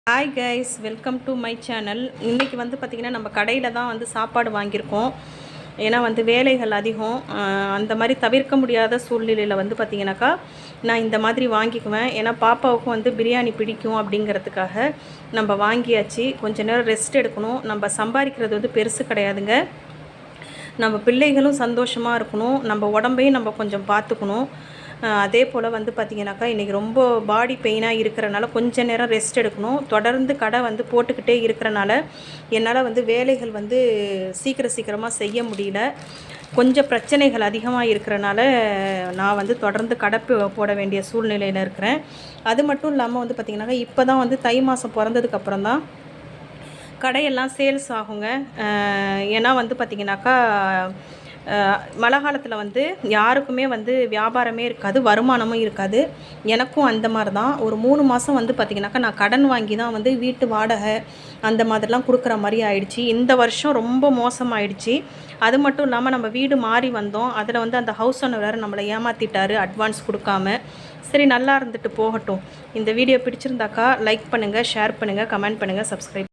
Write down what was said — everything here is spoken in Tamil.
Hi guys, welcome to my channel. இன்றைக்கி வந்து பார்த்திங்கன்னா நம்ம கடையில் தான் வந்து சாப்பாடு வாங்கியிருக்கோம். ஏன்னா வந்து வேலைகள் அதிகம், அந்த மாதிரி தவிர்க்க முடியாத சூழ்நிலையில் வந்து பார்த்திங்கனாக்கா நான் இந்த மாதிரி வாங்கிக்குவேன். ஏன்னா பாப்பாவுக்கும் வந்து பிரியாணி பிடிக்கும் அப்படிங்கிறதுக்காக நம்ம வாங்கியாச்சு. கொஞ்சம் நேரம் ரெஸ்ட் எடுக்கணும். நம்ம சம்பாதிக்கிறது வந்து பெருசு கிடையாதுங்க. நம்ம பிள்ளைகளும் சந்தோஷமாக இருக்கணும், நம்ம உடம்பையும் நம்ம கொஞ்சம் பார்த்துக்கணும். அதே போல் வந்து பார்த்திங்கனாக்கா இன்றைக்கி ரொம்ப பாடி பெயினாக இருக்கிறனால கொஞ்சம் நேரம் ரெஸ்ட் எடுக்கணும். தொடர்ந்து கடை வந்து போட்டுக்கிட்டே இருக்கிறனால என்னால் வந்து வேலைகள் வந்து சீக்கிரமாக செய்ய முடியல. கொஞ்சம் பிரச்சனைகள் அதிகமாக இருக்கிறனால நான் வந்து தொடர்ந்து கடை போட வேண்டிய சூழ்நிலையில் இருக்கிறேன். அது மட்டும் இல்லாமல் வந்து பார்த்திங்கனாக்கா இப்போ தான் வந்து தை மாதம் பிறந்ததுக்கப்புறம் தான் கடையெல்லாம் சேல்ஸ் ஆகுங்க. ஏன்னா வந்து பார்த்திங்கனாக்கா மழை காலத்தில் வந்து யாருக்குமே வந்து வியாபாரமே இருக்காது, வருமானமும் இருக்காது. எனக்கும் அந்த மாதிரி தான். ஒரு 3 மாதம் வந்து பார்த்திங்கனாக்கா நான் கடன் வாங்கி தான் வந்து வீட்டு வாடகை அந்த மாதிரிலாம் கொடுக்குற மாதிரி ஆயிடுச்சு. இந்த வருஷம் ரொம்ப மோசமாயிடுச்சு. அது மட்டும் இல்லாமல் நம்ம வீடு மாறி வந்தோம். அதில் வந்து அந்த ஹவுஸ் ஓனர் வேறு நம்மளை ஏமாற்றிட்டார் அட்வான்ஸ் கொடுக்காம. சரி, நல்லா இருந்துட்டு போகட்டும். இந்த வீடியோ பிடிச்சிருந்தாக்கா லைக் பண்ணுங்கள், ஷேர் பண்ணுங்கள், கமெண்ட் பண்ணுங்கள், சப்ஸ்கிரைப்